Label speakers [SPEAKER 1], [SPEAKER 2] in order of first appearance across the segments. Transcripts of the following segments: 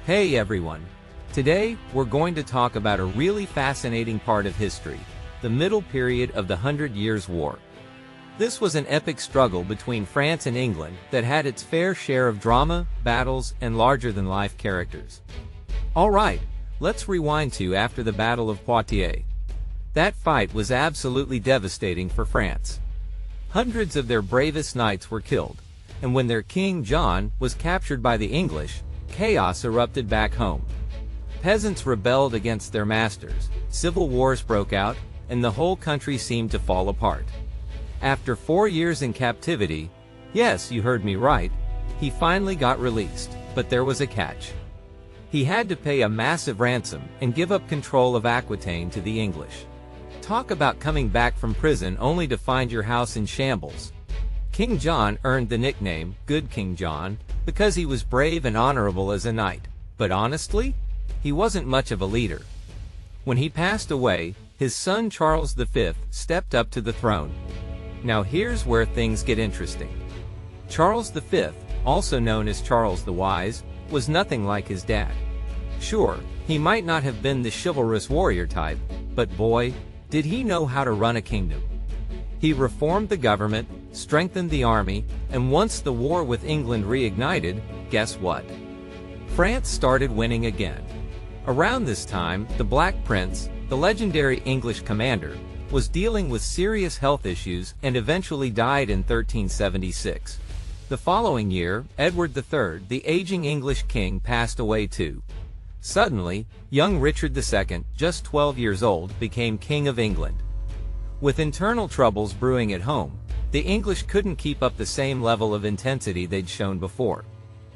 [SPEAKER 1] Hey everyone! Today, we're going to talk about a really fascinating part of history, the middle period of the 100 Years' War. This was an epic struggle between France and England that had its fair share of drama, battles, and larger-than-life characters. Alright, let's rewind to after the Battle of Poitiers. That fight was absolutely devastating for France. Hundreds of their bravest knights were killed, and when their king John was captured by the English, chaos erupted back home. Peasants rebelled against their masters, civil wars broke out, and the whole country seemed to fall apart. After 4 years in captivity, yes, you heard me right, he finally got released, but there was a catch. He had to pay a massive ransom and give up control of Aquitaine to the English. Talk about coming back from prison only to find your house in shambles. King John earned the nickname, Good King John, because he was brave and honorable as a knight, but honestly, he wasn't much of a leader. When he passed away, his son Charles V stepped up to the throne. Now here's where things get interesting. Charles V, also known as Charles the Wise, was nothing like his dad. Sure, he might not have been the chivalrous warrior type, but boy, did he know how to run a kingdom. He reformed the government, strengthened the army, and once the war with England reignited, guess what? France started winning again. Around this time, the Black Prince, the legendary English commander, was dealing with serious health issues and eventually died in 1376. The following year, Edward III, the aging English king, passed away too. Suddenly, young Richard II, just 12 years old, became King of England. With internal troubles brewing at home, the English couldn't keep up the same level of intensity they'd shown before.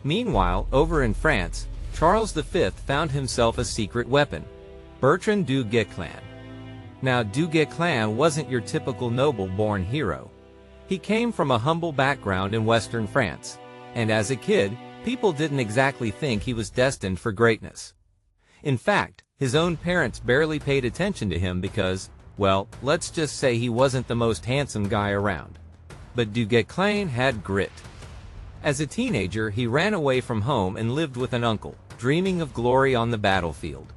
[SPEAKER 1] Meanwhile, over in France, Charles V found himself a secret weapon, Bertrand du Guesclin. Now, du Guesclin wasn't your typical noble-born hero. He came from a humble background in western France, and as a kid, people didn't exactly think he was destined for greatness. In fact, his own parents barely paid attention to him because, well, let's just say he wasn't the most handsome guy around. But du Guesclin had grit. As a teenager, he ran away from home and lived with an uncle, dreaming of glory on the battlefield.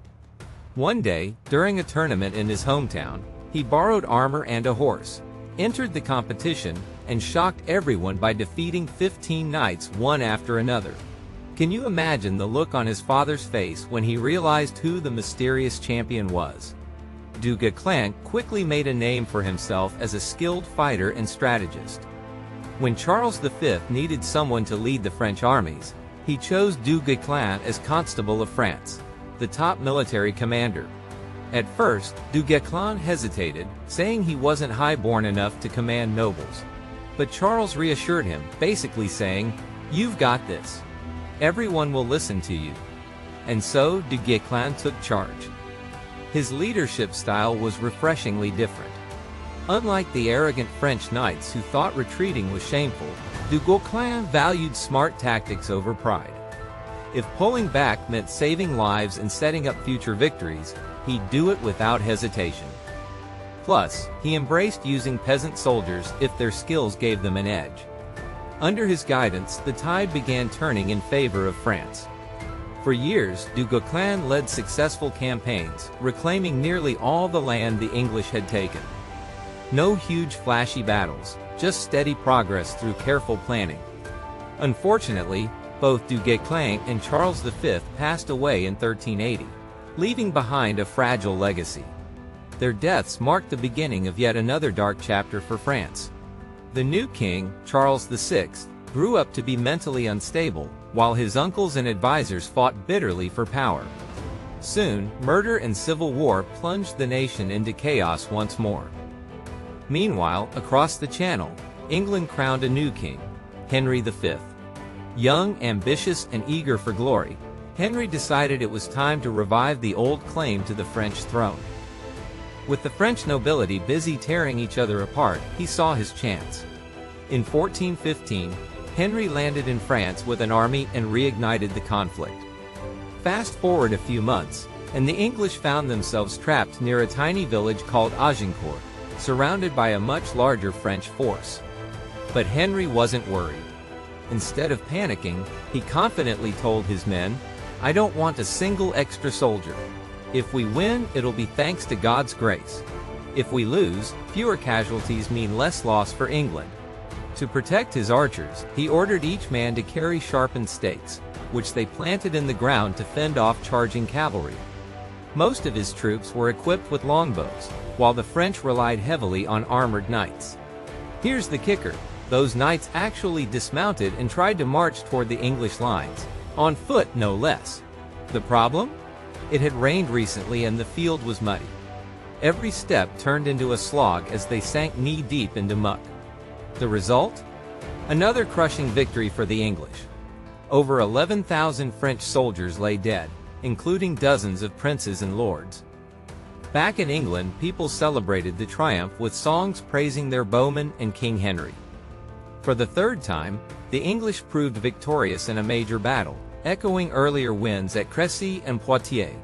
[SPEAKER 1] One day, during a tournament in his hometown, he borrowed armor and a horse, entered the competition, and shocked everyone by defeating 15 knights one after another. Can you imagine the look on his father's face when he realized who the mysterious champion was? Du Guesclin quickly made a name for himself as a skilled fighter and strategist. When Charles V needed someone to lead the French armies, he chose du Guesclin as Constable of France, the top military commander. At first, du Guesclin hesitated, saying he wasn't high-born enough to command nobles. But Charles reassured him, basically saying, "You've got this. Everyone will listen to you." And so, du Guesclin took charge. His leadership style was refreshingly different. Unlike the arrogant French knights who thought retreating was shameful, du Guesclin valued smart tactics over pride. If pulling back meant saving lives and setting up future victories, he'd do it without hesitation. Plus, he embraced using peasant soldiers if their skills gave them an edge. Under his guidance, the tide began turning in favor of France. For years, du Guesclin led successful campaigns, reclaiming nearly all the land the English had taken. No huge flashy battles, just steady progress through careful planning. Unfortunately, both du Guesclin and Charles V passed away in 1380, leaving behind a fragile legacy. Their deaths marked the beginning of yet another dark chapter for France. The new king, Charles VI, grew up to be mentally unstable, while his uncles and advisors fought bitterly for power. Soon, murder and civil war plunged the nation into chaos once more. Meanwhile, across the Channel, England crowned a new king, Henry V. Young, ambitious, and eager for glory, Henry decided it was time to revive the old claim to the French throne. With the French nobility busy tearing each other apart, he saw his chance. In 1415, Henry landed in France with an army and reignited the conflict. Fast forward a few months, and the English found themselves trapped near a tiny village called Agincourt, surrounded by a much larger French force. But Henry wasn't worried. Instead of panicking, he confidently told his men, I don't want a single extra soldier. If we win, it'll be thanks to God's grace. If we lose, fewer casualties mean less loss for England. To protect his archers, he ordered each man to carry sharpened stakes, which they planted in the ground to fend off charging cavalry. Most of his troops were equipped with longbows, while the French relied heavily on armored knights. Here's the kicker: those knights actually dismounted and tried to march toward the English lines, on foot no less. The problem? It had rained recently and the field was muddy. Every step turned into a slog as they sank knee-deep into muck. The result? Another crushing victory for the English. Over 11,000 French soldiers lay dead, including dozens of princes and lords. Back in England, people celebrated the triumph with songs praising their bowmen and King Henry. For the third time, the English proved victorious in a major battle, echoing earlier wins at Crécy and Poitiers.